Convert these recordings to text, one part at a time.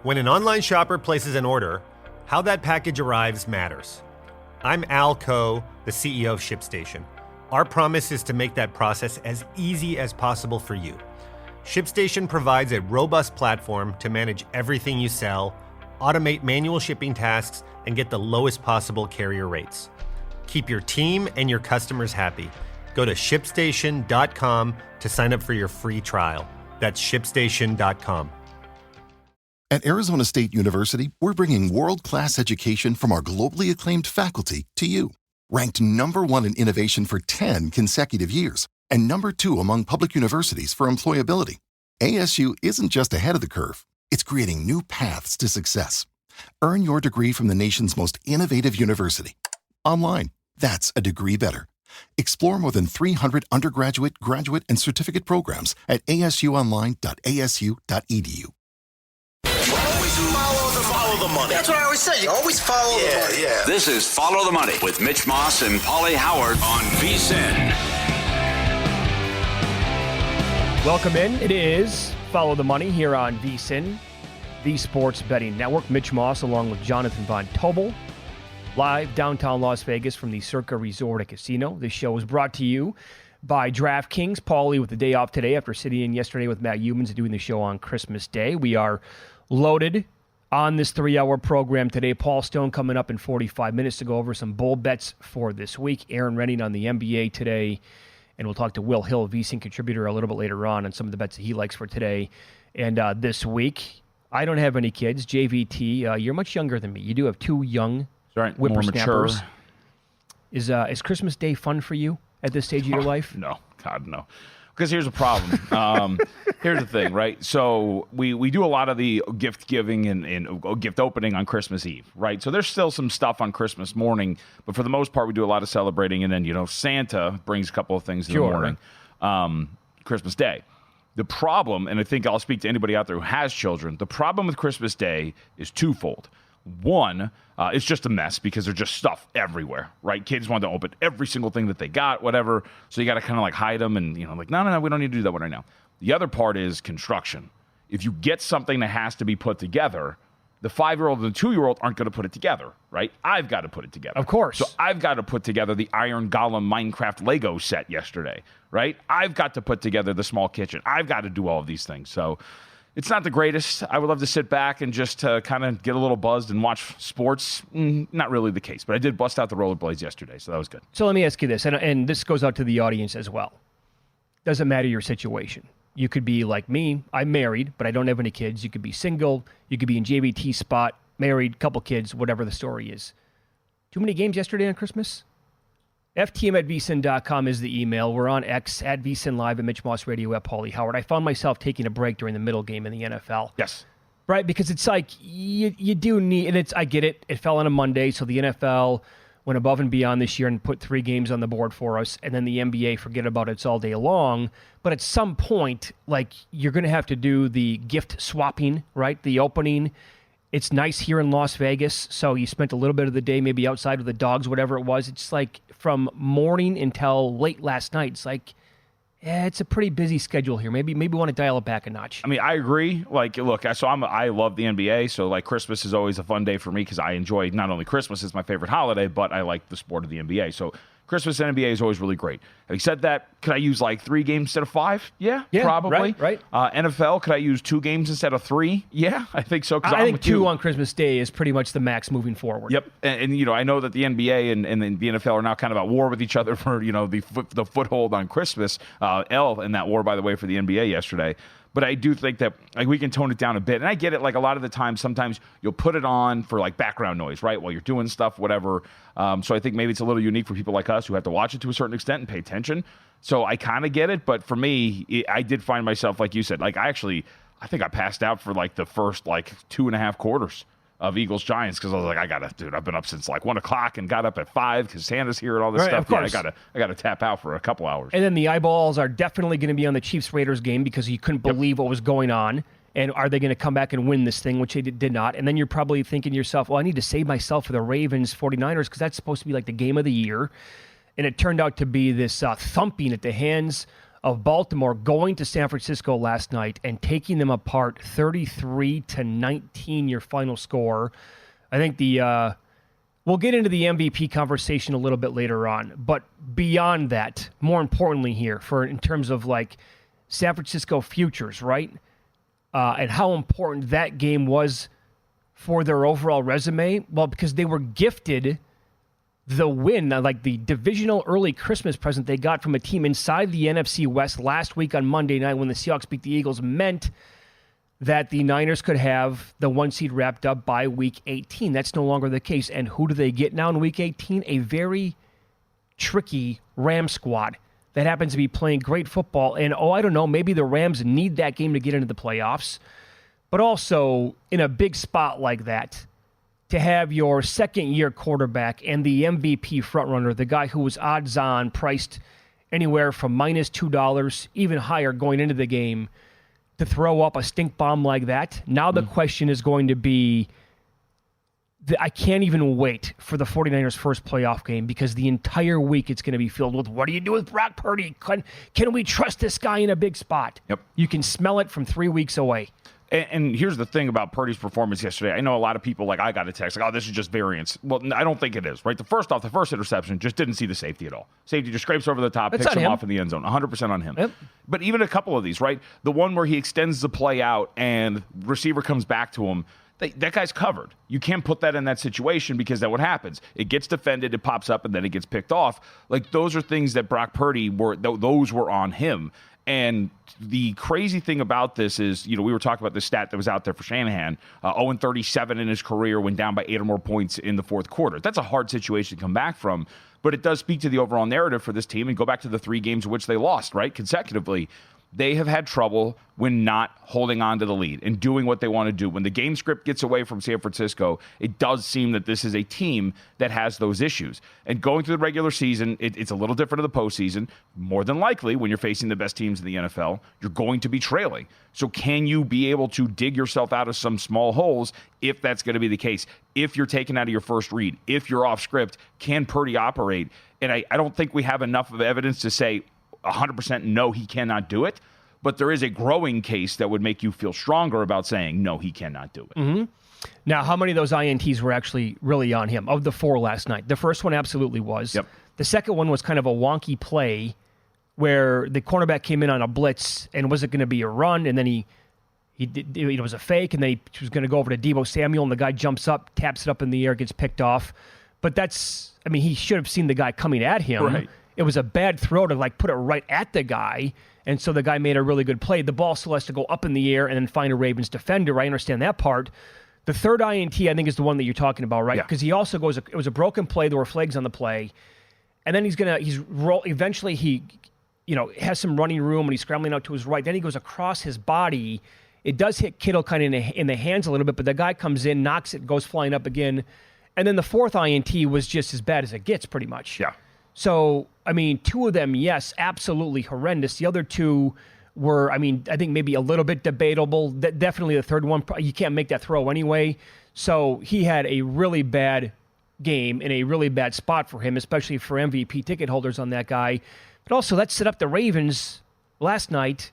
When an online shopper places an order, how that package arrives matters. I'm Al Coe, the CEO of ShipStation. Our promise is to make that process as easy as possible for you. ShipStation provides a robust platform to manage everything you sell, automate manual shipping tasks, and get the lowest possible carrier rates. Keep your team and your customers happy. Go to ShipStation.com to sign up for your free trial. That's ShipStation.com. At Arizona State University, we're bringing world-class education from our globally acclaimed faculty to you. Ranked #1 in innovation for 10 consecutive years and #2 among public universities for employability. ASU isn't just ahead of the curve, it's creating new paths to success. Earn your degree from the nation's most innovative university. Online, that's a degree better. Explore more than 300 undergraduate, graduate, and certificate programs at asuonline.asu.edu. Follow the money. That's what I always say. You always follow the money. Yeah. This is Follow the Money with Mitch Moss and Paulie Howard on VSiN. Welcome in. It is Follow the Money here on VSiN, the Sports Betting Network. Mitch Moss along with Jonathan Von Tobel, live downtown Las Vegas from the Circa Resort and Casino. This show is brought to you by DraftKings. Paulie with the day off today after sitting in yesterday with Matt Humans and doing the show on Christmas Day. We are loaded on this 3-hour program today. Paul Stone coming up in 45 minutes to go over some bull bets for this week. Aaron Renning on the NBA today. And we'll talk to Will Hill, VSiN contributor, a little bit later on some of the bets that he likes for today and this week. I don't have any kids. JVT, you're much younger than me. You do have 2 young whippersnappers. Is Christmas Day fun for you at this stage of your life? No. God, no. Because here's a problem. Here's the thing, right? So we do a lot of the gift giving and gift opening on Christmas Eve, right? So there's still some stuff on Christmas morning, but for the most part, we do a lot of celebrating. And then, Santa brings a couple of things in the morning, Christmas Day. The problem, and I think I'll speak to anybody out there who has children, the problem with Christmas Day is twofold. One, it's just a mess because there's just stuff everywhere, right? Kids want to open every single thing that they got, whatever. So you got to kind of like hide them and, no, we don't need to do that one right now. The other part is construction. If you get something that has to be put together, the 5-year-old and the 2-year-old aren't going to put it together, right? I've got to put it together. Of course. So I've got to put together the Iron Golem Minecraft Lego set yesterday, right? I've got to put together the small kitchen. I've got to do all of these things. So it's not the greatest. I would love to sit back and just kind of get a little buzzed and watch sports. Not really the case, but I did bust out the rollerblades yesterday, so that was good. So let me ask you this, and this goes out to the audience as well. Doesn't matter your situation. You could be like me. I'm married, but I don't have any kids. You could be single. You could be in JVT spot, married, couple kids, whatever the story is. Too many games yesterday on Christmas? FTM@vsin.com is the email. We're on X, at VSiN Live, at Mitch Moss Radio, at Paulie Howard. I found myself taking a break during the middle game in the NFL. Yes. Right? Because it's like, you do need, and I get it. It fell on a Monday, so the NFL went above and beyond this year and put 3 games on the board for us, and then the NBA, forget about it all day long. But at some point, you're going to have to do the gift swapping, right? The opening. It's nice here in Las Vegas, so you spent a little bit of the day maybe outside with the dogs, whatever it was. It's like from morning until late last night. It's it's a pretty busy schedule here. Maybe we want to dial it back a notch. I mean, I agree. Look, I love the NBA, so Christmas is always a fun day for me because I enjoy not only Christmas is my favorite holiday, but I like the sport of the NBA. So Christmas and NBA is always really great. Having said that, could I use 3 games instead of 5? Yeah, probably. Right. NFL, could I use 2 games instead of 3? Yeah, I think so. I think 2 on Christmas Day is pretty much the max moving forward. Yep, and I know that the NBA and the NFL are now kind of at war with each other for the foothold on Christmas. L in that war, by the way, for the NBA yesterday. But I do think that we can tone it down a bit. And I get it. A lot of the time, sometimes you'll put it on for background noise, right? While you're doing stuff, whatever. So I think maybe it's a little unique for people like us who have to watch it to a certain extent and pay attention. So I kind of get it. But for me, I did find myself, like you said, I think I passed out for the first 2.5 quarters of Eagles-Giants because I was I've been up since 1 o'clock and got up at 5 because Santa's here and all this stuff. Of course. I gotta tap out for a couple hours. And then the eyeballs are definitely going to be on the Chiefs-Raiders game because you couldn't believe what was going on. And are they going to come back and win this thing, which they did not? And then you're probably thinking to yourself, well, I need to save myself for the Ravens-49ers because that's supposed to be the game of the year. And it turned out to be this thumping at the hands of Baltimore going to San Francisco last night and taking them apart 33-19, your final score. I think we'll get into the MVP conversation a little bit later on, but beyond that, more importantly here, in terms of like San Francisco futures, right? And how important that game was for their overall resume. Well, because they were gifted the win, like the divisional early Christmas present they got from a team inside the NFC West last week on Monday night when the Seahawks beat the Eagles, meant that the Niners could have the 1 seed wrapped up by week 18. That's no longer the case. And who do they get now in week 18? A very tricky Rams squad that happens to be playing great football. And, I don't know, maybe the Rams need that game to get into the playoffs. But also, in a big spot like that, to have your second-year quarterback and the MVP frontrunner, the guy who was odds-on, priced anywhere from -$2, even higher going into the game, to throw up a stink bomb like that. Now the question is going to be, I can't even wait for the 49ers' first playoff game, because the entire week it's going to be filled with, what do you do with Brock Purdy? Can we trust this guy in a big spot? Yep. You can smell it from 3 weeks away. And here's the thing about Purdy's performance yesterday. I know a lot of people, I got a text, oh, this is just variance. Well, I don't think it is, right? The first interception, just didn't see the safety at all. Safety just scrapes over the top, picks him off in the end zone. 100% on him. Yep. But even a couple of these, right? The one where he extends the play out and receiver comes back to him, that guy's covered. You can't put that in that situation, because then what happens? It gets defended, it pops up, and then it gets picked off. Those are things that Brock Purdy those were on him. And the crazy thing about this is, we were talking about the stat that was out there for Shanahan, 0-37 in his career, went down by 8 or more points in the fourth quarter. That's a hard situation to come back from, but it does speak to the overall narrative for this team. And go back to the 3 games in which they lost, right, consecutively. They have had trouble when not holding on to the lead and doing what they want to do. When the game script gets away from San Francisco, it does seem that this is a team that has those issues. And going through the regular season, it's a little different in the postseason. More than likely, when you're facing the best teams in the NFL, you're going to be trailing. So can you be able to dig yourself out of some small holes if that's going to be the case? If you're taken out of your first read, if you're off script, can Purdy operate? And I don't think we have enough of evidence to say 100% no, he cannot do it. But there is a growing case that would make you feel stronger about saying, no, he cannot do it. Mm-hmm. Now, how many of those INTs were actually really on him? Of the 4 last night, the first one absolutely was. Yep. The second one was kind of a wonky play where the cornerback came in on a blitz, and was it going to be a run? And then he did, it was a fake, and then he was going to go over to Deebo Samuel, and the guy jumps up, taps it up in the air, gets picked off. But he should have seen the guy coming at him. Right. It was a bad throw to put it right at the guy. And so the guy made a really good play. The ball still has to go up in the air and then find a Ravens defender. I understand that part. The third INT, I think, is the one that you're talking about, right? Because he also goes, it was a broken play. There were flags on the play. And then eventually he has some running room and he's scrambling out to his right. Then he goes across his body. It does hit Kittle kind of in the hands a little bit, but the guy comes in, knocks it, goes flying up again. And then the fourth INT was just as bad as it gets, pretty much. Yeah. So, 2 of them, yes, absolutely horrendous. The other 2 were, I think maybe a little bit debatable. Definitely the third one, you can't make that throw anyway. So he had a really bad game in a really bad spot for him, especially for MVP ticket holders on that guy. But also, that set up the Ravens last night,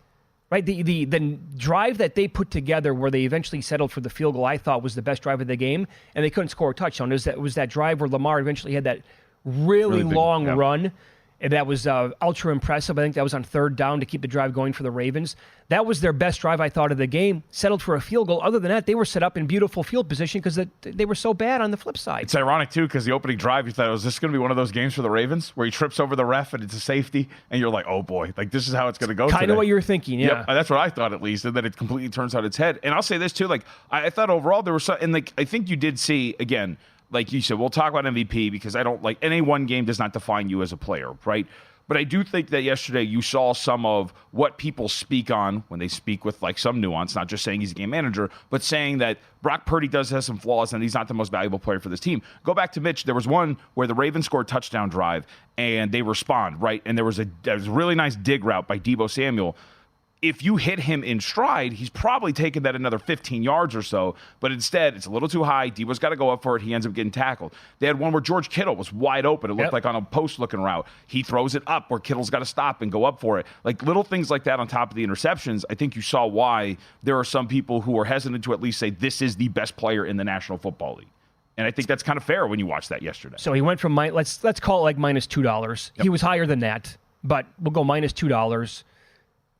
right? The drive that they put together where they eventually settled for the field goal, I thought was the best drive of the game, and they couldn't score a touchdown. It was that drive where Lamar eventually had that really long run, and that was ultra impressive. I think that was on 3rd down to keep the drive going for the Ravens. That was their best drive, I thought, of the game. Settled for a field goal. Other than that, they were set up in beautiful field position because they were so bad on the flip side. It's ironic, too, because the opening drive, you thought, was this going to be one of those games for the Ravens where he trips over the ref and it's a safety, and you're like, oh, boy, this is how it's going to go Kind of what you were thinking, yeah. Yep, that's what I thought, at least, and then it completely turns on its head. And I'll say this, too, I thought overall there was some, and I think you did see, again, like you said, we'll talk about MVP because I don't any one game does not define you as a player, right? But I do think that yesterday you saw some of what people speak on when they speak with some nuance, not just saying he's a game manager, but saying that Brock Purdy does have some flaws and he's not the most valuable player for this team. Go back to Mitch. There was one where the Ravens scored a touchdown drive and they respond, right? And there was a really nice dig route by Deebo Samuel. if you hit him in stride, he's probably taken that another 15 yards or so. But instead, it's a little too high. Deebo's got to go up for it. He ends up getting tackled. They had one where George Kittle was wide open. It looked like on a post-looking route. He throws it up where Kittle's got to stop and go up for it. Like little things like that on top of the interceptions, I think you saw why there are some people who are hesitant to at least say this is the best player in the National Football League. And I think that's kind of fair when you watch that yesterday. So he went from, let's call it like minus $2. He was higher than that, but we'll go minus $2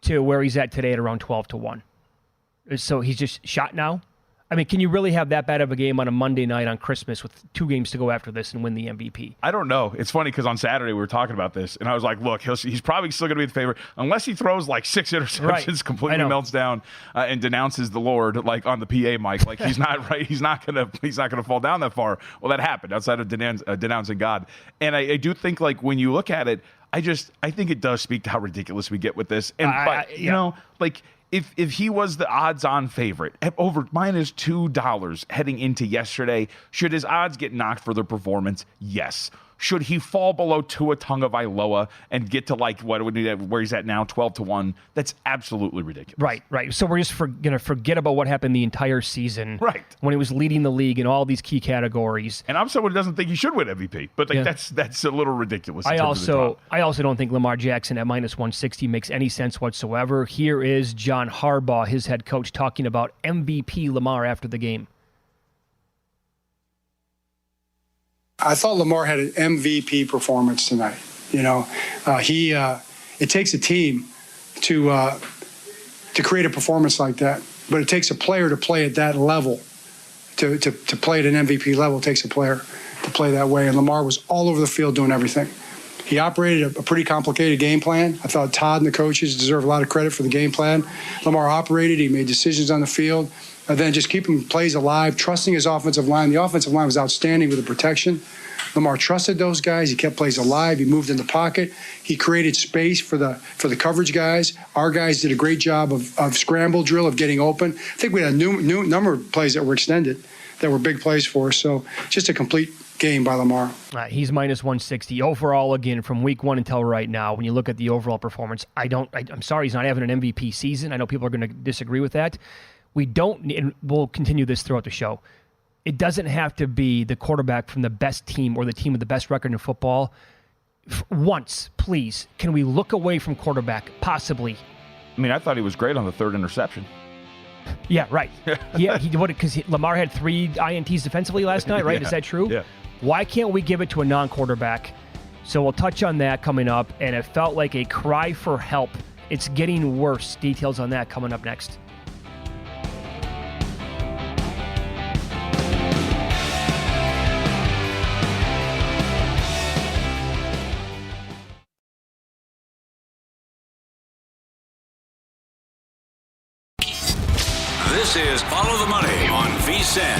to where he's at today at around 12-1. So he's just shot now? I mean, can you really have that bad of a game on a Monday night on Christmas with 2 games to go after this and win the MVP? I don't know. It's funny because on Saturday we were talking about this, and I was like, look, he's probably still going to be the favorite unless he throws like 6 interceptions, completely melts down, and denounces the Lord like on the PA mic. Like he's not right. He's not gonna fall down that far. Well, that happened outside of denouncing God. And I do think like when you look at it, I think it does speak to how ridiculous we get with this. And you know, like if he was the odds-on favorite at over minus $2 heading into yesterday, should his odds get knocked for their performance? Yes. Should he fall below Tua Tagovailoa and get to like where he's at now, 12-1? That's absolutely ridiculous. Right. So we're just going to forget about what happened the entire season. Right. When he was leading the league in all these key categories. And I'm someone who doesn't think he should win MVP, but like that's a little ridiculous. I also don't think Lamar Jackson at minus 160 makes any sense whatsoever. Here is John Harbaugh, his head coach, talking about MVP Lamar after the game. I thought Lamar had an MVP performance tonight. You know, it takes a team to create a performance like that, but it takes a player to play at that level. To play at an MVP level, it takes a player to play that way. And Lamar was all over the field doing everything. He operated a pretty complicated game plan. I thought Todd and the coaches deserve a lot of credit for the game plan. Lamar operated. He made decisions on the field. And then just keeping plays alive, trusting his offensive line. The offensive line was outstanding with the protection. Lamar trusted those guys. He kept plays alive. He moved in the pocket. He created space for the coverage guys. Our guys did a great job of scramble drill, of getting open. I think we had a new number of plays that were extended, that were big plays for us. So just a complete game by Lamar. He's minus 160 overall again from week 1 until right now. When you look at the overall performance, I'm sorry he's not having an MVP season. I know people are going to disagree with that. We don't, and we'll continue this throughout the show. It doesn't have to be the quarterback from the best team or the team with the best record in football. Once, please, can we look away from quarterback, possibly? I mean, I thought he was great on the 3rd interception. Yeah, right. Yeah, because Lamar had 3 INTs defensively last night, right? Yeah. Is that true? Yeah. Why can't we give it to a non-quarterback? So we'll touch on that coming up, and it felt like a cry for help. It's getting worse. Details on that coming up next. This is Follow the Money on VSiN.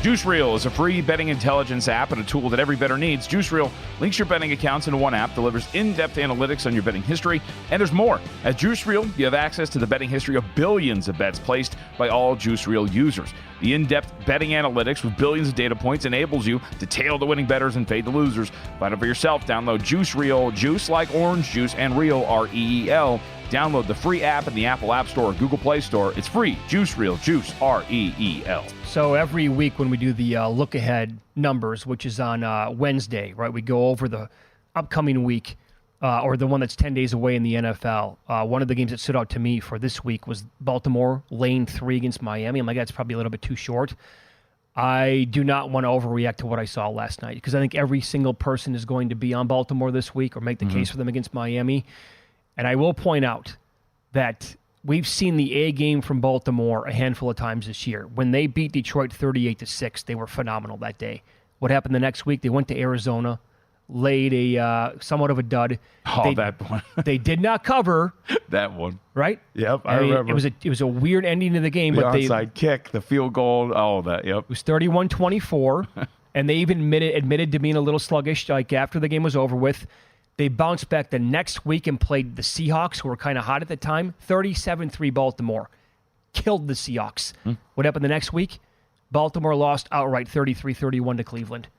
Juice Reel is a free betting intelligence app and a tool that every bettor needs. Juice Reel links your betting accounts into one app, delivers in-depth analytics on your betting history, and there's more. At Juice Reel, you have access to the betting history of billions of bets placed by all Juice Reel users. The in-depth betting analytics with billions of data points enables you to tail the winning bettors and fade the losers. Find it for yourself. Download Juice Reel, juice like orange juice, and Reel, R-E-E-L. Download the free app in the Apple App Store or Google Play Store. It's free. Juice Reel, juice, R-E-E-L. So every week when we do the look-ahead numbers, which is on Wednesday, right, we go over the upcoming week or the one that's 10 days away in the NFL. One of the games that stood out to me for this week was Baltimore lane 3 against Miami. I'm like, that's probably a little bit too short. I do not want to overreact to what I saw last night because I think every single person is going to be on Baltimore this week or make the case for them against Miami. And I will point out that we've seen the A game from Baltimore a handful of times this year. When they beat Detroit 38-6, they were phenomenal that day. What happened the next week? They went to Arizona, laid a somewhat of a dud. That one. They did not cover. That one. Right? Yep, I remember. It was a weird ending to the game. The but onside kick, the field goal, all of that, yep. It was 31-24, and they even admitted to being a little sluggish like after the game was over with. They bounced back the next week and played the Seahawks, who were kind of hot at the time. 37-3 Baltimore. Killed the Seahawks. What happened the next week? Baltimore lost outright 33-31 to Cleveland.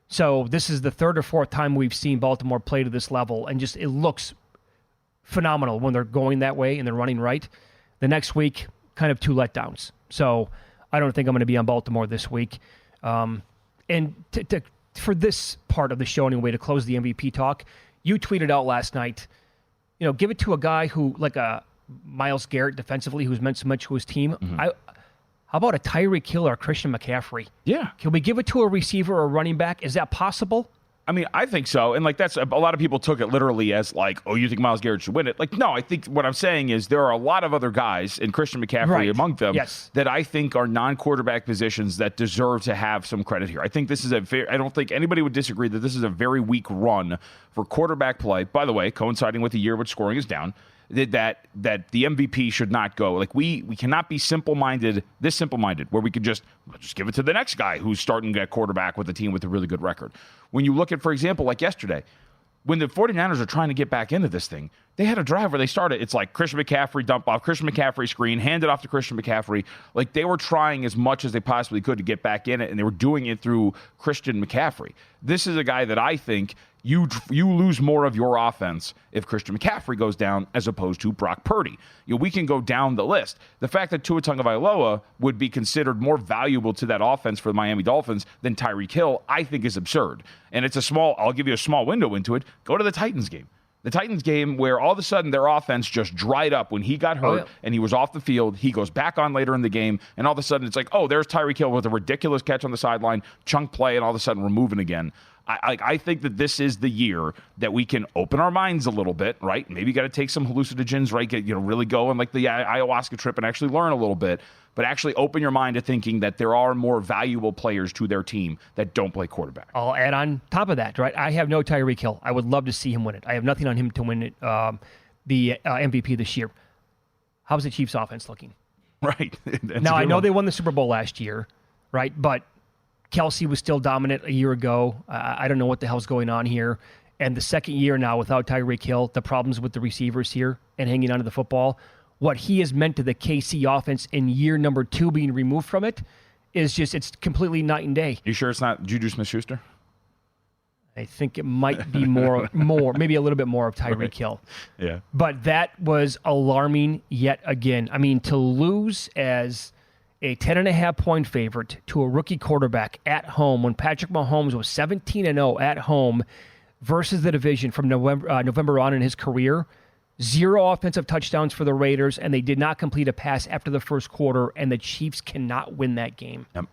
So this is the 3rd or 4th time we've seen Baltimore play to this level, and just it looks phenomenal when they're going that way and they're running right. The next week, kind of 2 letdowns. So I don't think I'm going to be on Baltimore this week. And for this part of the show anyway, to close the MVP talk, you tweeted out last night, give it to a guy who, like a Myles Garrett defensively, who's meant so much to his team. How about a Tyreek Hill or Christian McCaffrey? Yeah. Can we give it to a receiver or a running back? Is that possible? I mean, I think so. And that's a lot of people took it literally as like, oh, you think Myles Garrett should win it? Like, no, I think what I'm saying is there are a lot of other guys, and Christian McCaffrey among them, that I think are non-quarterback positions that deserve to have some credit here. I think this is I don't think anybody would disagree that this is a very weak run for quarterback play. By the way, coinciding with the year which scoring is down, that the MVP should not go. Like we cannot be simple-minded, where we could just give it to the next guy who's starting at quarterback with a team with a really good record. When you look at, for example, like yesterday, when the 49ers are trying to get back into this thing, they had a drive where they started. It's like Christian McCaffrey dump off, Christian McCaffrey screen, hand it off to Christian McCaffrey. Like they were trying as much as they possibly could to get back in it, and they were doing it through Christian McCaffrey. This is a guy that I think you lose more of your offense if Christian McCaffrey goes down as opposed to Brock Purdy. We can go down the list. The fact that Tua Tagovailoa would be considered more valuable to that offense for the Miami Dolphins than Tyreek Hill, I think is absurd. And I'll give you a small window into it. Go to the Titans game. The Titans game where all of a sudden their offense just dried up when he got hurt and he was off the field. He goes back on later in the game, and all of a sudden it's like, oh, there's Tyreek Hill with a ridiculous catch on the sideline, chunk play, and all of a sudden we're moving again. I think that this is the year that we can open our minds a little bit, right? Maybe you got to take some hallucinogens, right? Really go on like the ayahuasca trip and actually learn a little bit, but actually open your mind to thinking that there are more valuable players to their team that don't play quarterback. I'll add on top of that, right? I have no Tyreek Hill. I would love to see him win it. I have nothing on him to win it, the MVP this year. How's the Chiefs' offense looking? Right. Now, I know they won the Super Bowl last year, right? But Kelsey was still dominant a year ago. I don't know what the hell's going on here. And the second year now without Tyreek Hill, the problems with the receivers here and hanging onto the football, what he has meant to the KC offense in year number 2 being removed from it is just, it's completely night and day. You sure it's not Juju Smith-Schuster? I think it might be more, maybe a little bit more of Tyreek Hill. Yeah. But that was alarming yet again. I mean, to lose as a 10.5-point favorite to a rookie quarterback at home when Patrick Mahomes was 17-0 at home versus the division from November on in his career. 0 offensive touchdowns for the Raiders, and they did not complete a pass after the first quarter, and the Chiefs cannot win that game. Yep.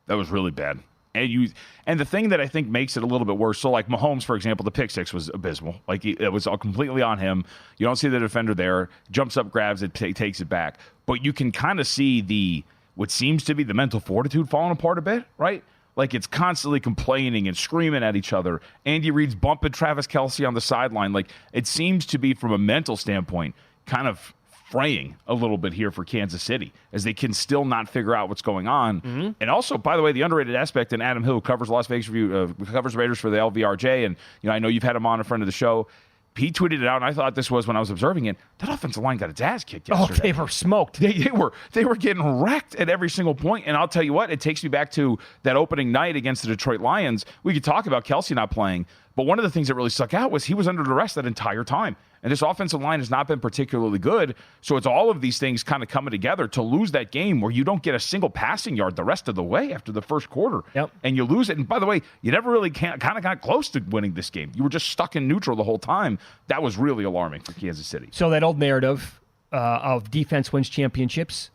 That was really bad. And the thing that I think makes it a little bit worse, so like Mahomes, for example, the pick six was abysmal. Like it was all completely on him. You don't see the defender there, jumps up, grabs it, takes it back. But you can kind of see what seems to be the mental fortitude falling apart a bit, right? Like it's constantly complaining and screaming at each other. Andy Reid's bumping Travis Kelce on the sideline. Like it seems to be, from a mental standpoint, kind of fraying a little bit here for Kansas City as they can still not figure out what's going on. Mm-hmm. And also, by the way, the underrated aspect, and Adam Hill, who covers Las Vegas Review, covers Raiders for the LVRJ, and I know you've had him on, a friend of the show. He tweeted it out, and I thought this was when I was observing it. That offensive line got its ass kicked yesterday. Oh, they were smoked. They were getting wrecked at every single point. And I'll tell you what, it takes me back to that opening night against the Detroit Lions. We could talk about Kelce not playing, but one of the things that really stuck out was he was under duress that entire time. And this offensive line has not been particularly good. So it's all of these things kind of coming together to lose that game where you don't get a single passing yard the rest of the way after the first quarter. Yep. And you lose it. And by the way, you never really kind of got close to winning this game. You were just stuck in neutral the whole time. That was really alarming for Kansas City. So that old narrative of defense wins championships,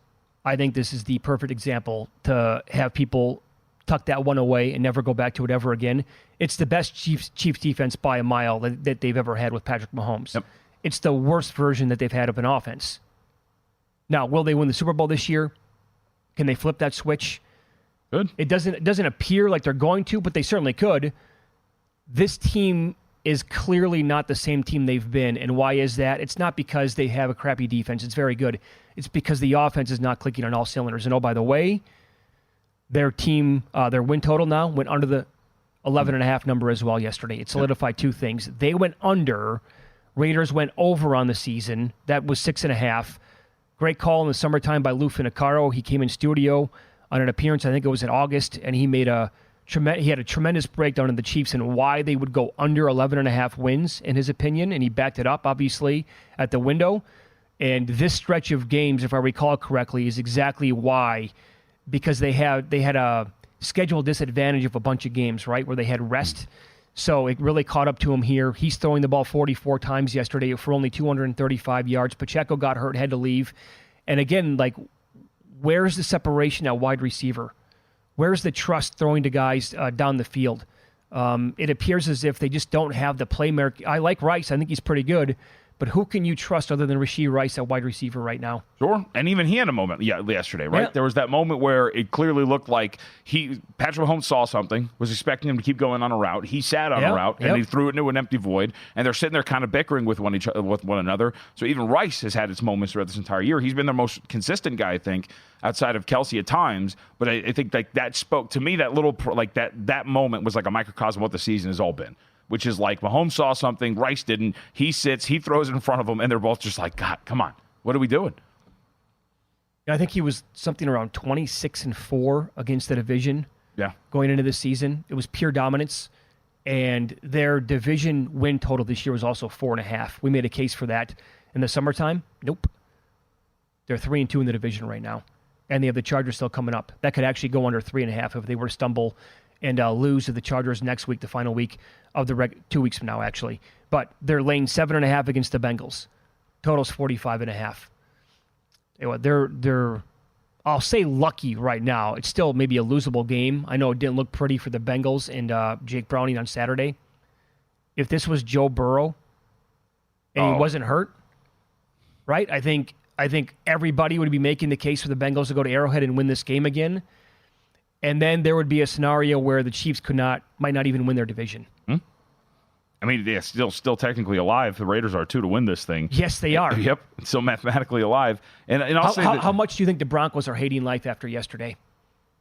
I think this is the perfect example to have people tuck that one away and never go back to it ever again. It's the best Chiefs defense by a mile that they've ever had with Patrick Mahomes. Yep. It's the worst version that they've had of an offense. Now, will they win the Super Bowl this year? Can they flip that switch? Good. It doesn't appear like they're going to, but they certainly could. This team is clearly not the same team they've been. And why is that? It's not because they have a crappy defense. It's very good. It's because the offense is not clicking on all cylinders. And oh, by the way, their team, their win total now went under the 11.5 number as well yesterday. It solidified two things. They went under. Raiders went over on the season. That was 6.5. Great call in the summertime by Lou Finicaro. He came in studio on an appearance, I think it was in August, and he made a He had a tremendous breakdown of the Chiefs and why they would go under 11.5 wins, in his opinion, and he backed it up, obviously, at the window. And this stretch of games, if I recall correctly, is exactly why, because they had a schedule disadvantage of a bunch of games, right, where they had rest. So it really caught up to him here. He's throwing the ball 44 times yesterday for only 235 yards. Pacheco got hurt, had to leave. And again, like, where's the separation at wide receiver? Where's the trust throwing to guys down the field? It appears as if they just don't have the playmaker. I like Rice. I think he's pretty good. But who can you trust other than Rashee Rice at wide receiver right now? Sure. And even he had a moment yesterday, right? Yeah. There was that moment where it clearly looked like Patrick Mahomes saw something, was expecting him to keep going on a route. He sat on a route, and he threw it into an empty void, and they're sitting there kind of bickering with one another. So even Rice has had its moments throughout this entire year. He's been their most consistent guy, I think, outside of Kelsey at times. But I think like that spoke to me, that moment was like a microcosm of what the season has all been. Which is like Mahomes saw something, Rice didn't. He sits, he throws it in front of him, and they're both just like, God, come on. What are we doing? I think he was something around 26-4 against the division going into this season. It was pure dominance. And their division win total this year was also 4.5. We made a case for that in the summertime. Nope. They're 3-2 in the division right now. And they have the Chargers still coming up. That could actually go under 3.5 if they were to stumble and lose to the Chargers next week, the final week of the 2 weeks from now, actually. But they're laying 7.5 against the Bengals. Total's 45.5. They're I'll say lucky right now. It's still maybe a losable game. I know it didn't look pretty for the Bengals and Jake Browning on Saturday. If this was Joe Burrow and he wasn't hurt, right? I think everybody would be making the case for the Bengals to go to Arrowhead and win this game again. And then there would be a scenario where the Chiefs might not even win their division. I mean, they're still technically alive. The Raiders are too to win this thing. Yes, they are. Yep, still mathematically alive. And I'll say how much do you think the Broncos are hating life after yesterday?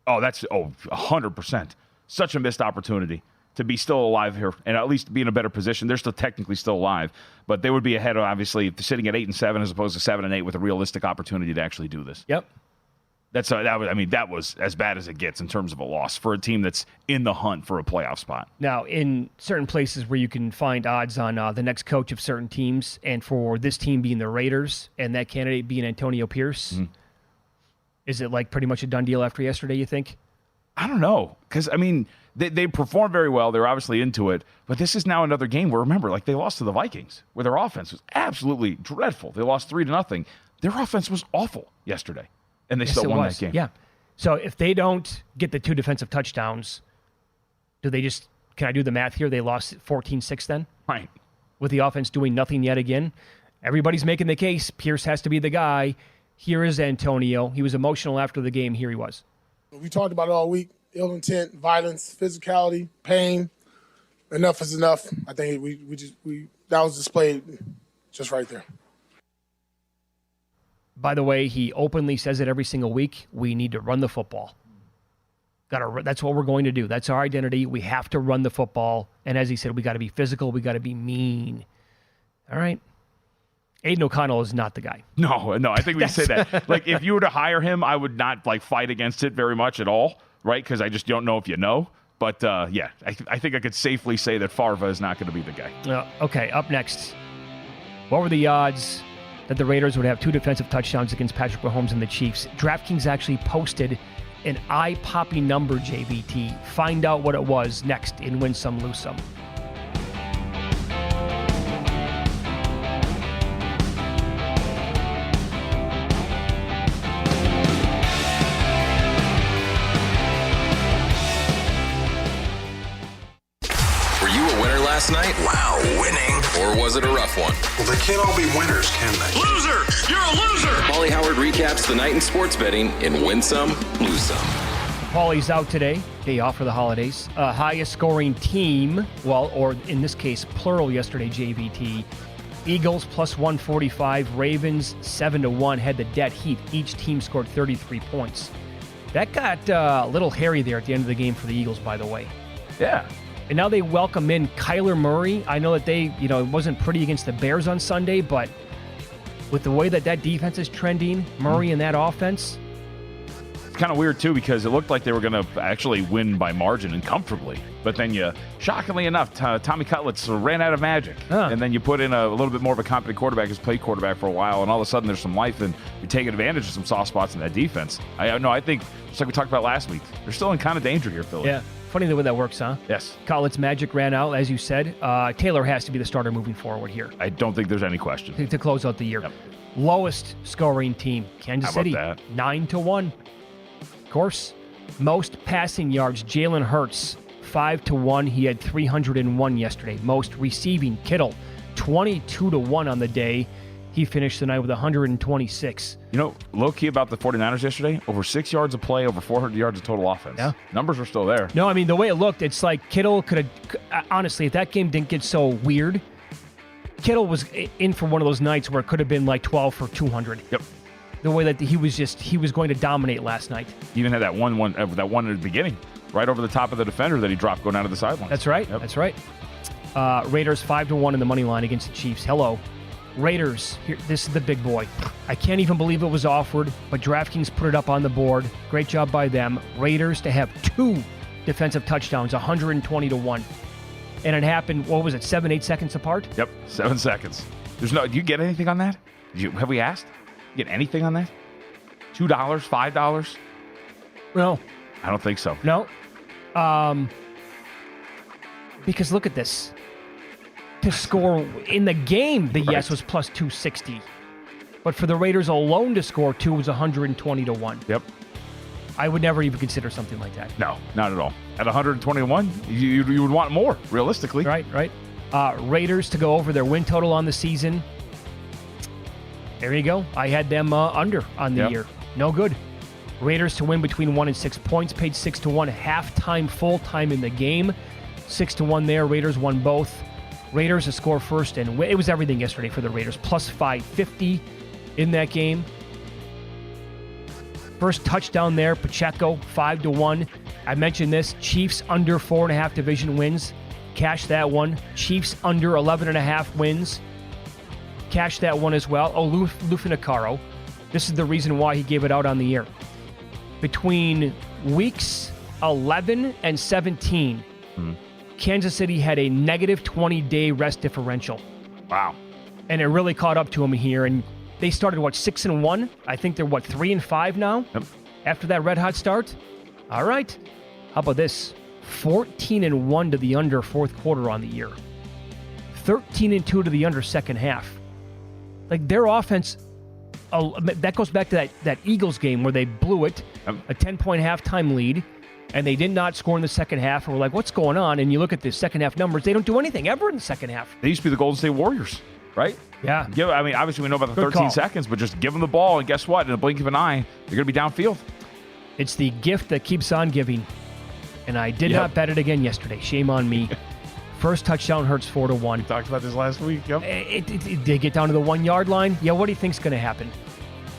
Oh, that's 100%. Such a missed opportunity to be still alive here and at least be in a better position. They're still technically still alive, but they would be ahead of, obviously, sitting at 8-7 as opposed to 7-8 with a realistic opportunity to actually do this. Yep. That was as bad as it gets in terms of a loss for a team that's in the hunt for a playoff spot. Now, in certain places where you can find odds on the next coach of certain teams, and for this team being the Raiders and that candidate being Antonio Pierce, is it like pretty much a done deal after yesterday, you think? I don't know, because, I mean, they performed very well. They're obviously into it, but this is now another game where, remember, like they lost to the Vikings, where their offense was absolutely dreadful. They lost 3-0. Their offense was awful yesterday. And they still won that game. Yeah. So if they don't get the 2 defensive touchdowns, can I do the math here? They lost 14-6 then? Right. With the offense doing nothing yet again. Everybody's making the case. Pierce has to be the guy. Here is Antonio. He was emotional after the game. Here he was. We talked about it all week. Ill intent, violence, physicality, pain. Enough is enough. I think that was displayed just right there. By the way, he openly says it every single week. We need to run the football. That's what we're going to do. That's our identity. We have to run the football. And as he said, we got to be physical. We got to be mean. All right. Aiden O'Connell is not the guy. No. I think we say that. Like, if you were to hire him, I would not fight against it very much at all, right? Because I just don't know if you know. But I think I could safely say that Farva is not going to be the guy. Okay. Up next, what were the odds that the Raiders would have 2 defensive touchdowns against Patrick Mahomes and the Chiefs? DraftKings actually posted an eye-popping number, JVT. Find out what it was next in Win Some, Lose Some. Were you a winner last night? Wow, winning. Or was it a rough one? Well, they can't all be winners, can they? Loser! You're a loser! Paulie Howard recaps the night in sports betting in Win Some, Lose Some. Paulie's out today, day off for the holidays. Highest scoring team, or in this case, plural yesterday, JVT. Eagles plus 145, Ravens 7-1, had the dead heat. Each team scored 33 points. That got a little hairy there at the end of the game for the Eagles, by the way. Yeah. And now they welcome in Kyler Murray. I know that it wasn't pretty against the Bears on Sunday, but with the way that defense is trending, Murray and that offense, It's kind of weird, too, because it looked like they were going to actually win by margin and comfortably. But then shockingly enough, Tommy Cutlets ran out of magic. And then you put in a little bit more of a competent quarterback who's played quarterback for a while, and all of a sudden there's some life, and you're taking advantage of some soft spots in that defense. I think, just like we talked about last week, they're still in kind of danger here, Philly. Yeah. Funny the way that works, huh? Yes. Cutlets' magic ran out, as you said. Taylor has to be the starter moving forward here. I don't think there's any question. To close out the year. Yep. Lowest scoring team, Kansas How about City, that? 9-1. Of course, most passing yards, Jalen Hurts, 5-1. He had 301 yesterday. Most receiving, Kittle, 22-1 on the day. He finished the night with 126. Low-key about the 49ers yesterday, over 6 yards of play, over 400 yards of total offense. Yeah. Numbers are still there. No, I mean, the way it looked, it's like Kittle could have, honestly, if that game didn't get so weird, Kittle was in for one of those nights where it could have been like 12 for 200. Yep. The way that he was going to dominate last night. He even had that one at the beginning, right over the top of the defender that he dropped going down to the sideline. That's right. Yep. That's right. Raiders 5-1 in the money line against the Chiefs. Hello. Raiders, here, this is the big boy. I can't even believe it was offered, but DraftKings put it up on the board. Great job by them. Raiders to have 2 defensive touchdowns, 120-1. And it happened, 7-8 seconds apart? Yep, 7 seconds. Do you get anything on that? Have we asked? You get anything on that? $2, $5? No. I don't think so. No. Because look at this. To score in the game, the yes was plus 260. But for the Raiders alone to score 2 was 120-1. Yep. I would never even consider something like that. No, not at all. At 121, you would want more, realistically. Right. Raiders to go over their win total on the season. There you go. I had them under on the year. No good. Raiders to win between 1 and 6 points, paid 6-1. Halftime, full-time in the game. 6-1 there. Raiders won both. Raiders to score first, and it was everything yesterday for the Raiders. Plus 550 in that game. First touchdown there, Pacheco, 5-1. I mentioned this. Chiefs under 4.5 division wins. Cash that one. Chiefs under 11.5 wins. Cash that one as well. Oh, Lufinacaro. This is the reason why he gave it out on the air. Between weeks 11 and 17, Kansas City had a negative 20-day rest differential. Wow. And it really caught up to him here. And they started, 6-1? I think they're, 3-5 now? Yep. After that red-hot start? All right. How about this? 14-1 to the under fourth quarter on the year. 13-2 to the under second half. Like, their offense, that goes back to that Eagles game where they blew it, a 10-point halftime lead. And they did not score in the second half. And we're like, what's going on? And you look at the second half numbers, they don't do anything ever in the second half. They used to be the Golden State Warriors, right? Yeah. Obviously we know about the Good 13 call. seconds, but just give them the ball, and guess what? In a blink of an eye, you're going to be downfield. It's the gift that keeps on giving. And I did not bet it again yesterday. Shame on me. First touchdown Hurts 4-1. We talked about this last week. Yep. They get down to the 1 yard line. Yeah, what do you think's going to happen?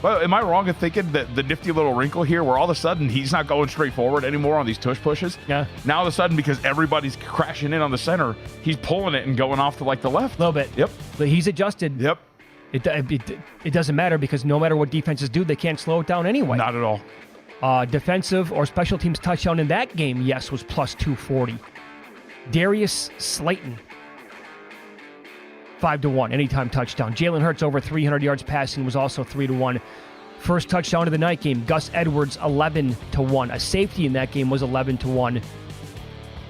Well, am I wrong in thinking that the nifty little wrinkle here where all of a sudden he's not going straight forward anymore on these tush pushes? Yeah. Now all of a sudden, because everybody's crashing in on the center, he's pulling it and going off to the left. A little bit. Yep. But he's adjusted. Yep. It doesn't matter because no matter what defenses do, they can't slow it down anyway. Not at all. Defensive or special teams touchdown in that game, yes, was plus 240. Darius Slayton, 5-1, anytime touchdown. Jalen Hurts over 300 yards passing was also 3-1. First touchdown of the night game, Gus Edwards 11-1. A safety in that game was 11-1.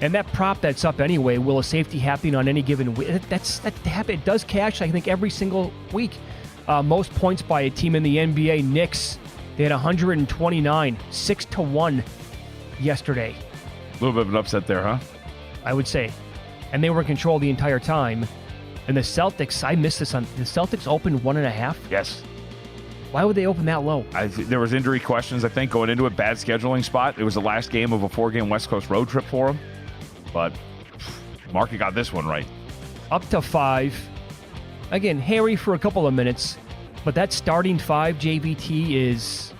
And that prop that's up anyway, will a safety happen on any given week? It does cash, I think, every single week. Most points by a team in the NBA, Knicks, they had 129, 6-1 yesterday. A little bit of an upset there, huh? I would say. And they were in control the entire time. And the Celtics, I missed this on, the Celtics opened 1.5? Yes. Why would they open that low? There was injury questions, I think, going into it. Bad scheduling spot. It was the last game of a 4-game West Coast road trip for them. But market got this one right. Up to 5. Again, hairy for a couple of minutes. But that starting 5, JVT, is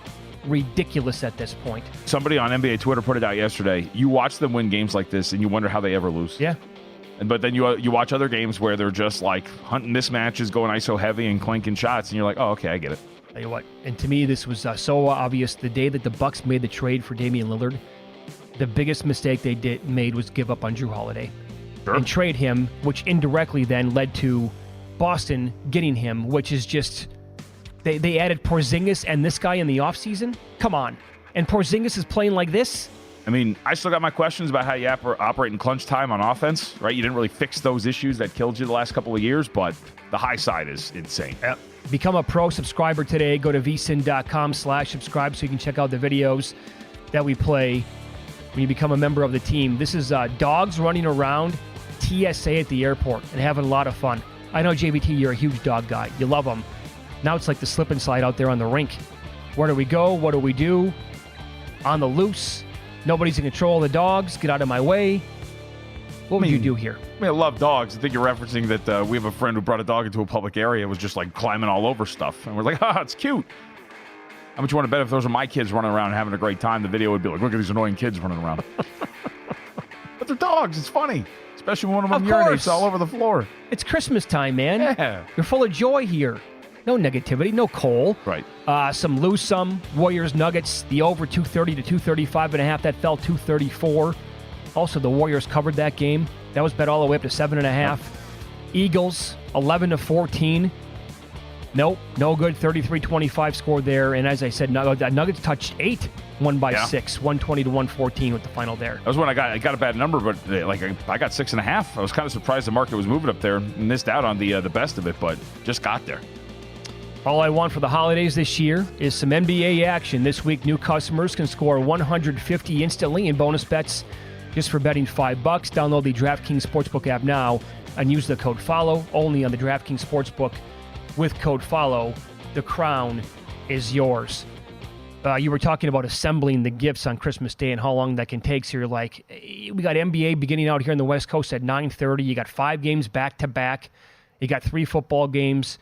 ridiculous at this point. Somebody on NBA Twitter put it out yesterday. You watch them win games like this, and you wonder how they ever lose. Yeah. But then you watch other games where they're just like hunting mismatches, going ISO heavy and clinking shots, and you're like, oh, okay, I get it. Tell you what, and to me, this was so obvious. The day that the Bucks made the trade for Damian Lillard, the biggest mistake they made was give up on Drew Holiday and trade him, which indirectly then led to Boston getting him, which is just they added Porzingis and this guy in the offseason. Come on, and Porzingis is playing like this. I mean, I still got my questions about how you operate in clutch time on offense, right? You didn't really fix those issues that killed you the last couple of years, but the high side is insane. Yep. Become a pro subscriber today. Go to vsin.com/subscribe so you can check out the videos that we play when you become a member of the team. This is dogs running around TSA at the airport and having a lot of fun. I know, JVT, you're a huge dog guy. You love them. Now it's like the slip and slide out there on the rink. Where do we go? What do we do? On the loose. Nobody's in control of the dogs. Get out of my way. What would you do here? I mean, I love dogs. I think you're referencing that we have a friend who brought a dog into a public area and was just like climbing all over stuff. And we're like, it's cute. How much you want to bet if those are my kids running around and having a great time, the video would be like, look at these annoying kids running around. But they're dogs. It's funny. Especially when one of them urinates all over the floor. It's Christmas time, man. Yeah. You're full of joy here. No negativity, no coal. Right. Some Warriors Nuggets, the over 230 to 235.5. That fell 234. Also, the Warriors covered that game. That was bet all the way up to 7.5. Yep. Eagles, 11 to 14. Nope, no good. 33-25 score there. And as I said, Nuggets touched 8, won by 6, 120 to 114 with the final there. That was when I got a bad number, but I got 6.5. I was kind of surprised the market was moving up there. Missed out on the best of it, but just got there. All I want for the holidays this year is some NBA action. This week, new customers can score $150 instantly in bonus bets just for betting $5. Download the DraftKings Sportsbook app now and use the code FOLLOW only on the DraftKings Sportsbook. With code FOLLOW, the crown is yours. You were talking about assembling the gifts on Christmas Day and how long that can take. So you're like, we got NBA beginning out here in the West Coast at 9:30. You got 5 games back-to-back. You got 3 football games.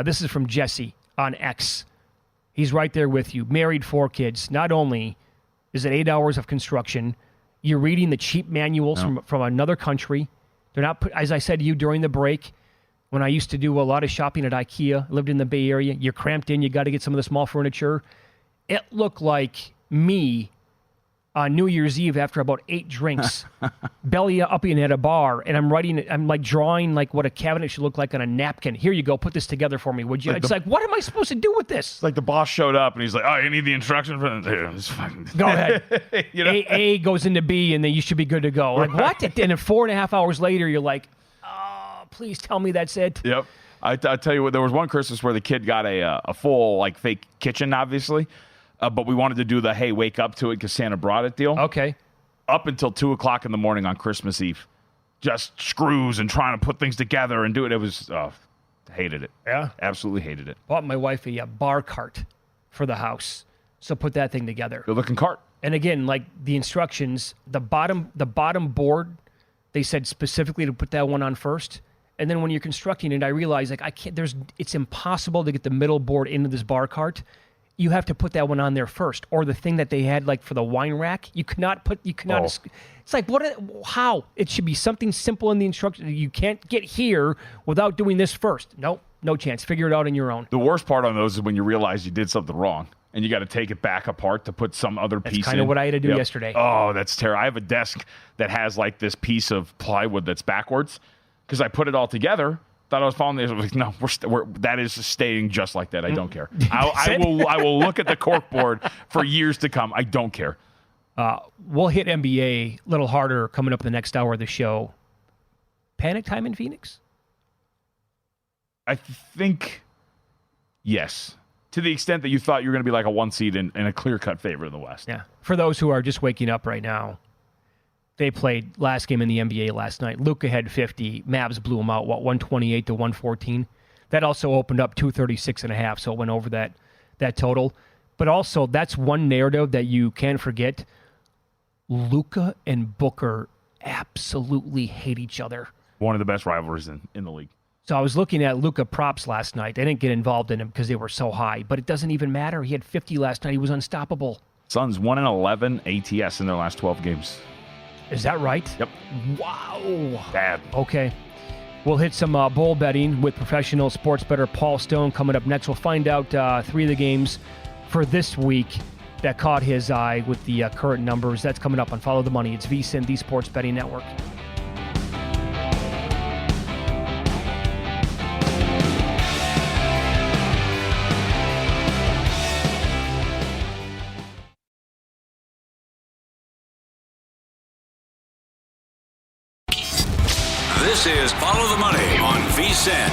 This is from Jesse on X. He's right there with you. Married, 4 kids. Not only is it 8 hours of construction, you're reading the cheap manuals from another country. They're not, as I said to you during the break, when I used to do a lot of shopping at IKEA, lived in the Bay Area, you're cramped in, you got to get some of the small furniture. It looked like me on New Year's Eve after about 8 drinks, belly up in at a bar, and I'm like drawing like what a cabinet should look like on a napkin. Here you go, put this together for me, would you? It's like, what am I supposed to do with this? It's like the boss showed up and he's like, you need the instructions for that. Go ahead. You know? A goes into B and then you should be good to go. Like, what? And then 4.5 hours later, you're like, please tell me that's it. Yep. I tell you what, there was one Christmas where the kid got a full like fake kitchen, obviously. But we wanted to do the, hey, wake up to it because Santa brought it deal. Okay. Up until 2 o'clock in the morning on Christmas Eve. Just screws and trying to put things together and do it. It was, hated it. Yeah? Absolutely hated it. Bought my wife a bar cart for the house. So put that thing together. Good looking cart. And again, like the instructions, the bottom board, they said specifically to put that one on first. And then when you're constructing it, I realized like it's impossible to get the middle board into this bar cart. You have to put that one on there first, or the thing that they had like for the wine rack. You cannot. It's like how? It should be something simple in the instructions. You can't get here without doing this first. Nope, no chance. Figure it out on your own. The worst part on those is when you realize you did something wrong and you got to take it back apart to put some other piece in. That's kind of what I had to do yesterday. Oh, that's terrible. I have a desk that has like this piece of plywood that's backwards because I put it all together. Thought I was following this. I was like, no, that is staying just like that. I don't care. I will look at the corkboard for years to come. I don't care. We'll hit NBA a little harder coming up in the next hour of the show. Panic time in Phoenix? I think yes. To the extent that you thought you were going to be like a 1 seed and a clear-cut favorite in the West. Yeah. For those who are just waking up right now, they played last game in the NBA last night. Luka had 50. Mavs blew him out, 128 to 114. That also opened up 236.5, so it went over that total. But also, that's one narrative that you can't forget. Luka and Booker absolutely hate each other. One of the best rivalries in the league. So I was looking at Luka props last night. I didn't get involved in them because they were so high, but it doesn't even matter. He had 50 last night. He was unstoppable. Suns 1-11 ATS in their last 12 games. Is that right? Yep. Wow. Bad. Okay. We'll hit some bowl betting with professional sports bettor Paul Stone coming up next. We'll find out 3 of the games for this week that caught his eye with the current numbers. That's coming up on Follow the Money. It's VSiN, the Sports Betting Network. This is Follow the Money on VSiN.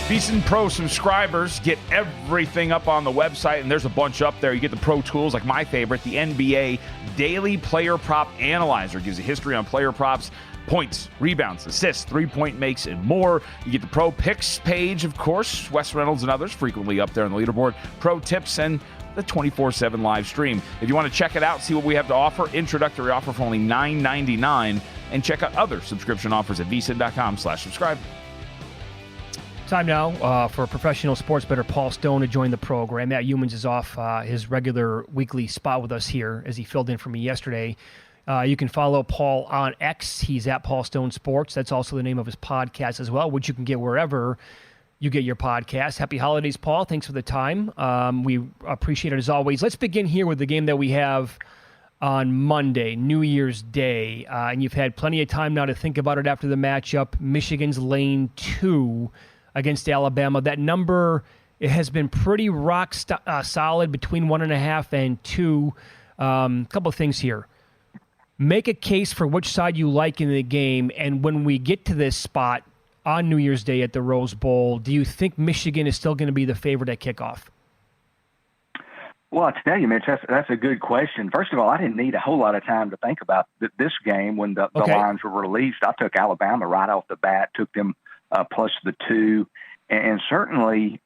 VSiN Pro subscribers get everything up on the website, and there's a bunch up there. You get the pro tools, like my favorite, the NBA Daily Player Prop Analyzer. Gives you history on player props, points, rebounds, assists, three-point makes, and more. You get the Pro Picks page, of course. Wes Reynolds and others frequently up there on the leaderboard. Pro tips and the 24/7 live stream. If you want to check it out, see what we have to offer, introductory offer for only $9.99, and check out other subscription offers at vsin.com/subscribe. Time now for professional sports bettor Paul Stone to join the program. Matt Humans is off his regular weekly spot with us here as he filled in for me yesterday. You can follow Paul on X. He's at Paul Stone Sports. That's also the name of his podcast as well, which you can get wherever you get your podcast. Happy holidays, Paul. Thanks for the time. We appreciate it as always. Let's begin here with the game that we have on Monday, New Year's Day. And you've had plenty of time now to think about it after the matchup. Michigan's lane 2 against Alabama. That number, it has been pretty rock solid between 1.5 and 2. Couple of things here. Make a case for which side you like in the game. And when we get to this spot on New Year's Day at the Rose Bowl, do you think Michigan is still going to be the favorite at kickoff? Well, I tell you, Mitch, that's a good question. First of all, I didn't need a whole lot of time to think about this game when the lines were released. I took Alabama right off the bat, took them plus the 2, and certainly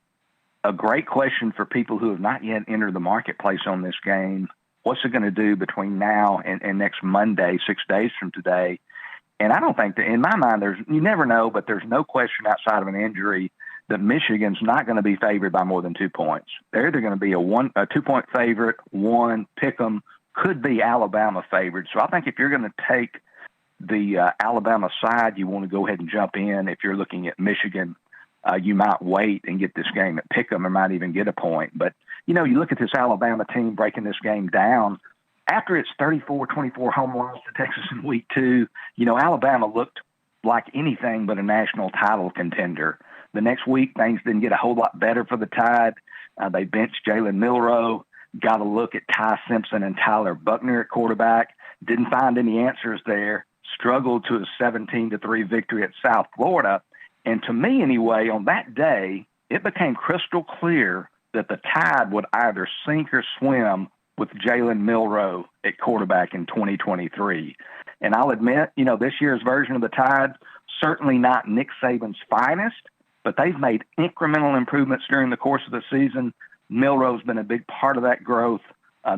a great question for people who have not yet entered the marketplace on this game. What's it going to do between now and next Monday, 6 days from today? And I don't think that, in my mind, you never know, but there's no question outside of an injury that Michigan's not going to be favored by more than 2 points. They're either going to be a 2-point favorite, pick 'em, could be Alabama favored. So I think if you're going to take the Alabama side, you want to go ahead and jump in. If you're looking at Michigan, you might wait and get this game at pick 'em or might even get a point. But, you look at this Alabama team breaking this game down. After its 34-24 home loss to Texas in week 2, Alabama looked like anything but a national title contender. The next week, things didn't get a whole lot better for the Tide. They benched Jalen Milroe, got a look at Ty Simpson and Tyler Buckner at quarterback, didn't find any answers there, struggled to a 17-3 victory at South Florida. And to me, anyway, on that day, it became crystal clear that the Tide would either sink or swim with Jalen Milroe at quarterback in 2023. And I'll admit, this year's version of the Tide, certainly not Nick Saban's finest, but they've made incremental improvements during the course of the season. Milroe's been a big part of that growth.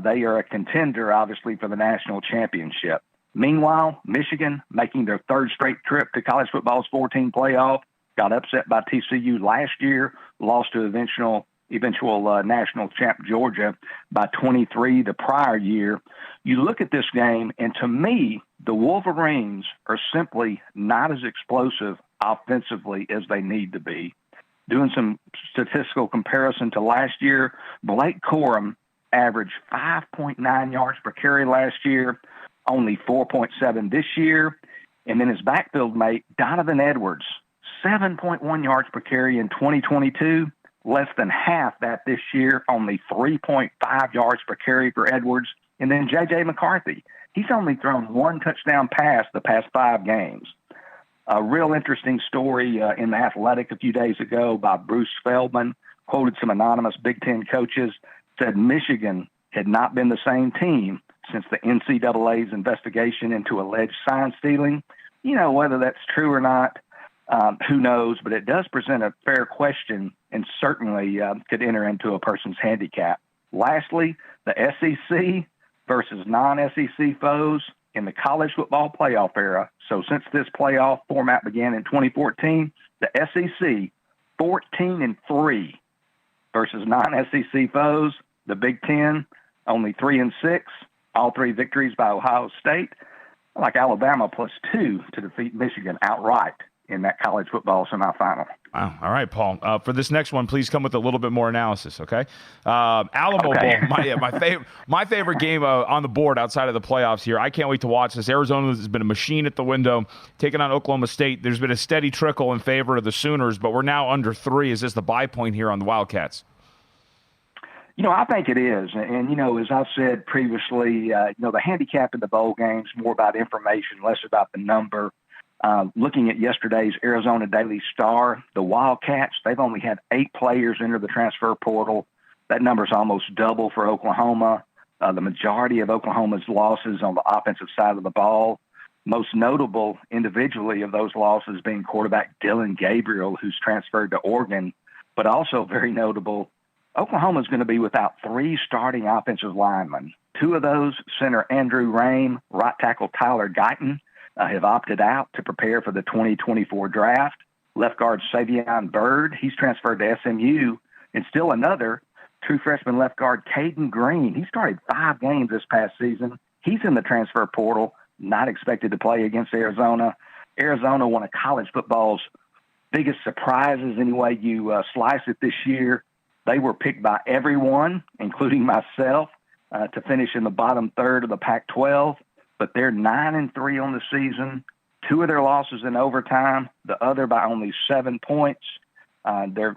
They are a contender, obviously, for the national championship. Meanwhile, Michigan, making their 3rd straight trip to college football's 14 playoff, got upset by TCU last year, lost to eventual national champ Georgia by 23 the prior year. You look at this game, and to me, the Wolverines are simply not as explosive offensively as they need to be. Doing some statistical comparison to last year, Blake Corum averaged 5.9 yards per carry last year, only 4.7 this year. And then his backfield mate, Donovan Edwards, 7.1 yards per carry in 2022, less than half that this year, only 3.5 yards per carry for Edwards. And then J.J. McCarthy, he's only thrown 1 touchdown pass the past 5 games. A real interesting story in The Athletic a few days ago by Bruce Feldman, quoted some anonymous Big Ten coaches, said Michigan had not been the same team since the NCAA's investigation into alleged sign stealing. Whether that's true or not, who knows, but it does present a fair question and certainly could enter into a person's handicap. Lastly, the SEC versus non-SEC foes in the college football playoff era. So since this playoff format began in 2014, the SEC 14-3 versus non-SEC foes. The Big Ten only 3-6, all 3 victories by Ohio State. I like Alabama +2 to defeat Michigan outright in that college football semifinal. Wow. All right, Paul. For this next one, please come with a little bit more analysis, okay? Alamo Okay. Bowl, my favorite game on the board outside of the playoffs here. I can't wait to watch this. Arizona has been a machine at the window, taking on Oklahoma State. There's been a steady trickle in favor of the Sooners, but we're now under 3. Is this the buy point here on the Wildcats? I think it is. And, as I've said previously, the handicap in the bowl games, more about information, less about the number. Looking at yesterday's Arizona Daily Star, the Wildcats, they've only had 8 players enter the transfer portal. That number's almost double for Oklahoma. The majority of Oklahoma's losses on the offensive side of the ball. Most notable individually of those losses being quarterback Dylan Gabriel, who's transferred to Oregon, but also very notable, Oklahoma's going to be without 3 starting offensive linemen. 2 of those, center Andrew Rame, right tackle Tyler Guyton, have opted out to prepare for the 2024 draft. Left guard Savion Byrd, he's transferred to SMU. And still another, true freshman left guard Caden Green. He started 5 games this past season. He's in the transfer portal, not expected to play against Arizona. Arizona, one of college football's biggest surprises, any way you slice it this year. They were picked by everyone, including myself, to finish in the bottom third of the Pac-12. But they're 9-3 on the season. 2 of their losses in overtime, the other by only 7 points. Their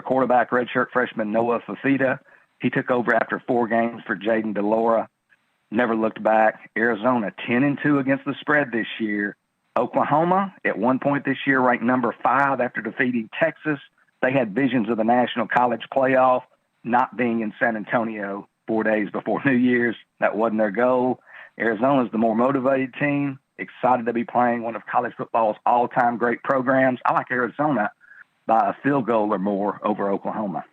quarterback, redshirt freshman Noah Fafita, he took over after 4 games for Jaden DeLora. Never looked back. Arizona 10-2 against the spread this year. Oklahoma at one point this year ranked number 5 after defeating Texas. They had visions of the National College Playoff, not being in San Antonio 4 days before New Year's. That wasn't their goal. Arizona's the more motivated team, excited to be playing one of college football's all-time great programs. I like Arizona by a field goal or more over Oklahoma.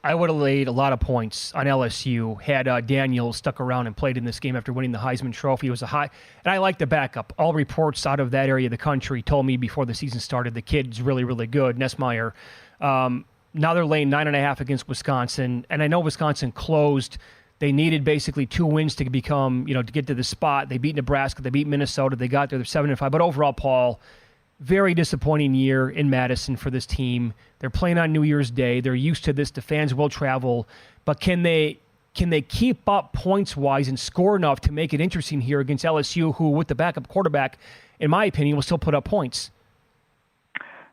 I would have laid a lot of points on LSU had Daniel stuck around and played in this game after winning the Heisman Trophy. It was and I like the backup. All reports out of that area of the country told me before the season started the kid's really, really good, Nessmeyer. Now they're laying 9.5 against Wisconsin, and I know Wisconsin closed. They needed basically 2 wins to become, to get to the spot. They beat Nebraska, they beat Minnesota, they got there, they're 7-5. But overall, Paul, very disappointing year in Madison for this team. They're playing on New Year's Day. They're used to this. The fans will travel, but can they keep up points-wise and score enough to make it interesting here against LSU, who, with the backup quarterback, in my opinion, will still put up points?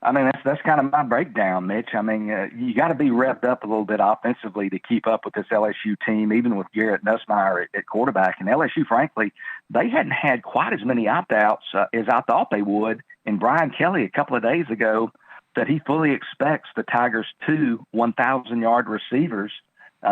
I mean, that's kind of my breakdown, Mitch. I mean, you got to be revved up a little bit offensively to keep up with this LSU team, even with Garrett Nussmeier at quarterback. And LSU, frankly, they hadn't had quite as many opt-outs as I thought they would. And Brian Kelly, a couple of days ago, said he fully expects the Tigers' 2 1,000-yard receivers,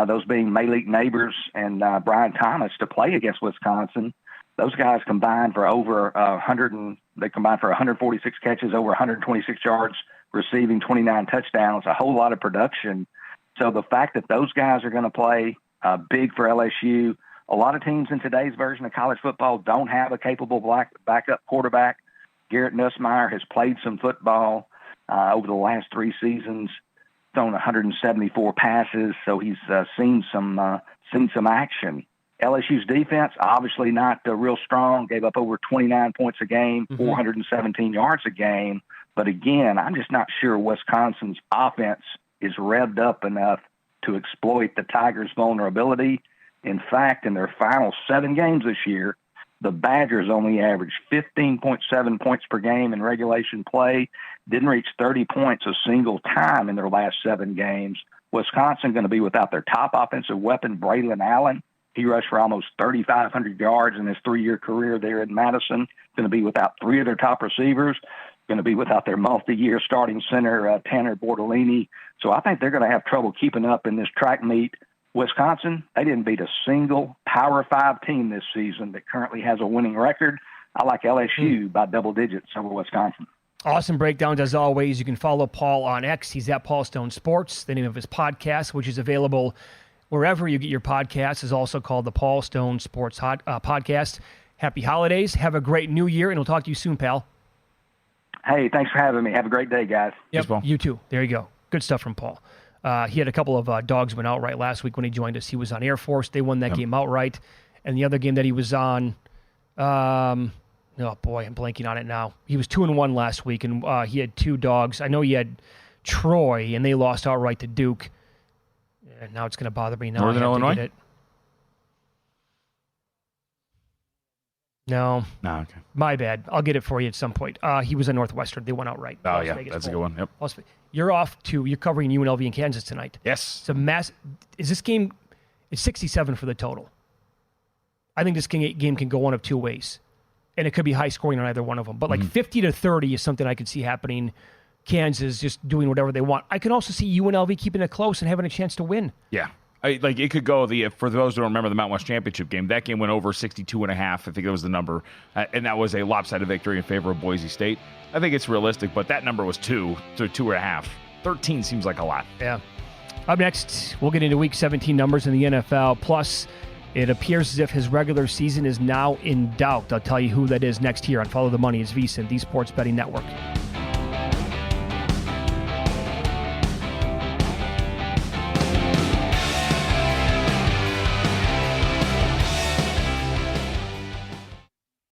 those being Malik Neighbors and Brian Thomas, to play against Wisconsin. Those guys combined for over 146 catches, over 126 yards receiving, 29 touchdowns, a whole lot of production. So the fact that those guys are going to play big for LSU, a lot of teams in today's version of college football don't have a capable backup quarterback. Garrett Nussmeier has played some football over the last 3 seasons, thrown 174 passes, so he's seen some action. LSU's defense, obviously not real strong, gave up over 29 points a game, 417 yards a game. But again, I'm just not sure Wisconsin's offense is revved up enough to exploit the Tigers' vulnerability. In fact, in their final 7 games this year, the Badgers only averaged 15.7 points per game in regulation play, didn't reach 30 points a single time in their last 7 games. Wisconsin going to be without their top offensive weapon, Braylon Allen. He rushed for almost 3,500 yards in his 3-year career there in Madison. Going to be without 3 of their top receivers. Going to be without their multi-year starting center, Tanner Bortolini. So I think they're going to have trouble keeping up in this track meet. Wisconsin, they didn't beat a single Power 5 team this season that currently has a winning record. I like LSU by double digits over Wisconsin. Awesome breakdowns as always. You can follow Paul on X. He's at Paul Stone Sports. The name of his podcast, which is available wherever you get your podcasts, is also called the Paul Stone Sports Podcast. Happy holidays. Have a great new year, and we'll talk to you soon, pal. Hey, thanks for having me. Have a great day, guys. Yep, you too. There you go. Good stuff from Paul. He had a couple of dogs win outright last week when he joined us. He was on Air Force. They won that game outright. And the other game that he was on, Oh, boy, I'm blanking on it now. He was 2-1 last week, and he had 2 dogs. I know he had Troy, and they lost outright to Duke. Yeah, now it's going to bother me. Now Northern Illinois? Get it. No. No, okay. My bad. I'll get it for you at some point. He was a Northwestern. They went outright. Oh, Las yeah. Vegas That's Bowl. a good one. Yep. You're covering UNLV in Kansas tonight. Yes. It's is this game, it's 67 for the total. I think this game can go one of 2 ways. And it could be high scoring on either one of them. But 50-30 is something I could see happening. Kansas just doing whatever they want. I can also see UNLV keeping it close and having a chance to win. Yeah. It could go for those who don't remember the Mountain West Championship game, that game went over 62.5. I think that was the number. And that was a lopsided victory in favor of Boise State. I think it's realistic, but that number was 2, so 2.5. 13 seems like a lot. Yeah. Up next, we'll get into Week 17 numbers in the NFL. Plus, it appears as if his regular season is now in doubt. I'll tell you who that is next here on Follow the Money. It's VSiN, the Sports Betting Network.